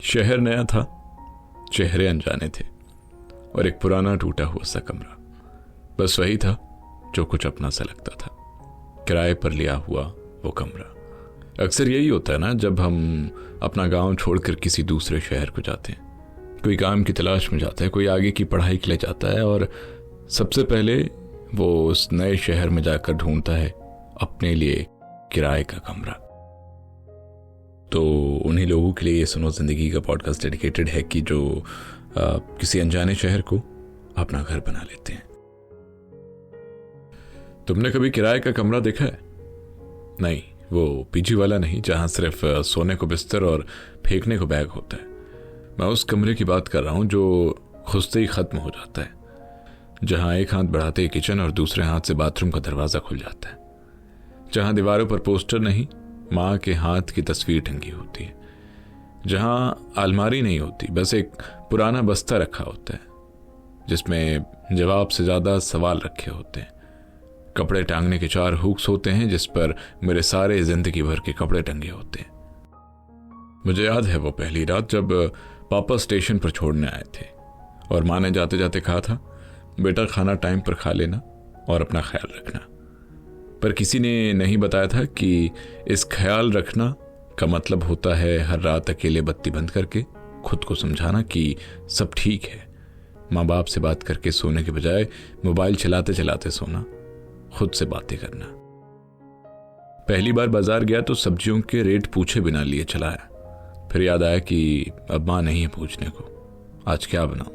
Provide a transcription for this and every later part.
शहर नया था, चेहरे अनजाने थे और एक पुराना टूटा हुआ सा कमरा, बस वही था जो कुछ अपना सा लगता था। किराए पर लिया हुआ वो कमरा। अक्सर यही होता है ना, जब हम अपना गांव छोड़कर किसी दूसरे शहर को जाते हैं, कोई काम की तलाश में जाता है, कोई आगे की पढ़ाई के लिए जाता है और सबसे पहले वो उस नए शहर में जाकर ढूंढता है अपने लिए किराए का कमरा। तो उन्हीं लोगों के लिए ये सुनो जिंदगी का पॉडकास्ट डेडिकेटेड है कि जो किसी अनजाने शहर को अपना घर बना लेते हैं। तुमने कभी किराए का कमरा देखा है? नहीं, वो पीजी वाला नहीं जहां सिर्फ सोने को बिस्तर और फेंकने को बैग होता है। मैं उस कमरे की बात कर रहा हूं जो खुद ही खत्म हो जाता है, जहां एक हाथ बढ़ाते ही किचन और दूसरे हाथ से बाथरूम का दरवाजा खुल जाता है, जहां दीवारों पर पोस्टर नहीं, माँ के हाथ की तस्वीर टंगी होती है, जहां अलमारी नहीं होती, बस एक पुराना बस्ता रखा होता है जिसमें जवाब से ज्यादा सवाल रखे होते हैं। कपड़े टांगने के 4 हुक्स होते हैं जिस पर मेरे सारे जिंदगी भर के कपड़े टंगे होते हैं। मुझे याद है वो पहली रात जब पापा स्टेशन पर छोड़ने आए थे और माँ ने जाते जाते कहा था, बेटा खाना टाइम पर खा लेना और अपना ख्याल रखना। पर किसी ने नहीं बताया था कि इस ख्याल रखना का मतलब होता है हर रात अकेले बत्ती बंद करके खुद को समझाना कि सब ठीक है। माँ बाप से बात करके सोने के बजाय मोबाइल चलाते चलाते सोना, खुद से बातें करना। पहली बार बाजार गया तो सब्जियों के रेट पूछे बिना लिए चला आया। फिर याद आया कि अब माँ नहीं है पूछने को, आज क्या बनाऊं।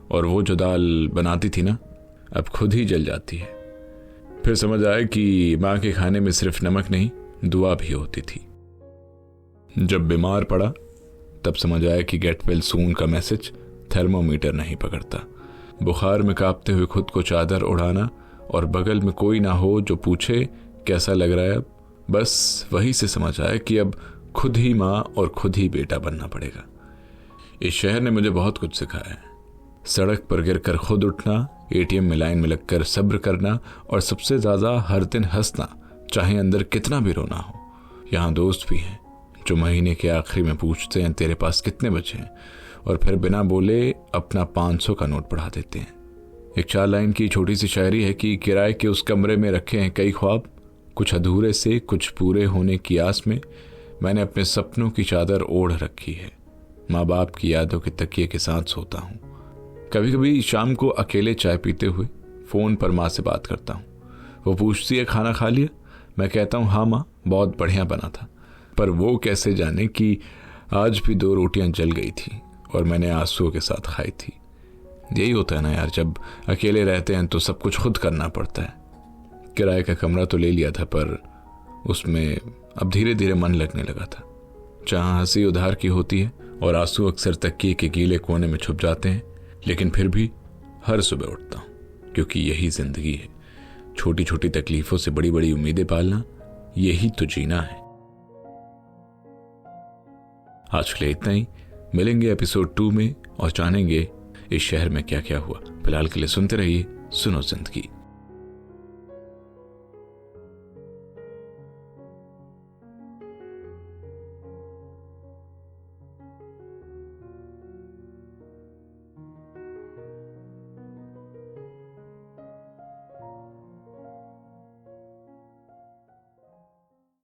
और वो जो दाल बनाती थी ना, अब खुद ही जल जाती है। फिर समझ आया कि माँ के खाने में सिर्फ नमक नहीं, दुआ भी होती थी। जब बीमार पड़ा तब समझ आया कि गेट वेल सून का मैसेज थर्मोमीटर नहीं पकड़ता। बुखार में कांपते हुए खुद को चादर उड़ाना और बगल में कोई ना हो जो पूछे कैसा लग रहा है, अब बस वही से समझ आया कि अब खुद ही माँ और खुद ही बेटा बनना पड़ेगा। इस शहर ने मुझे बहुत कुछ सिखाया है। सड़क पर गिरकर खुद उठना, एटीएम में लाइन में लगकर सब्र करना और सबसे ज्यादा हर दिन हंसना, चाहे अंदर कितना भी रोना हो। यहाँ दोस्त भी हैं जो महीने के आखिरी में पूछते हैं तेरे पास कितने बचे हैं, और फिर बिना बोले अपना 500 का नोट बढ़ा देते हैं। एक 4 लाइन की छोटी सी शायरी है कि किराए के उस कमरे में रखे हैं कई ख्वाब, कुछ अधूरे से कुछ पूरे होने की आस में मैंने अपने सपनों की चादर ओढ़ रखी है। माँ बाप की यादों के तकिए के साथ सोता हूँ। कभी कभी शाम को अकेले चाय पीते हुए फोन पर माँ से बात करता हूँ। वो पूछती है खाना खा लिया? मैं कहता हूँ हाँ माँ, बहुत बढ़िया बना था। पर वो कैसे जाने कि आज भी 2 रोटियां जल गई थी और मैंने आंसुओं के साथ खाई थी। यही होता है ना यार, जब अकेले रहते हैं तो सब कुछ खुद करना पड़ता है। किराए का कमरा तो ले लिया था, पर उसमें अब धीरे धीरे मन लगने लगा था। जहां हंसी उधार की होती है और आंसू अक्सर तकिए के गीले कोने में छुप जाते हैं, लेकिन फिर भी हर सुबह उठता हूं, क्योंकि यही जिंदगी है। छोटी छोटी तकलीफों से बड़ी बड़ी उम्मीदें पालना, यही तो जीना है। आज के लिए इतना ही। मिलेंगे एपिसोड 2 में और जानेंगे इस शहर में क्या क्या हुआ। फिलहाल के लिए सुनते रहिए सुनो जिंदगी।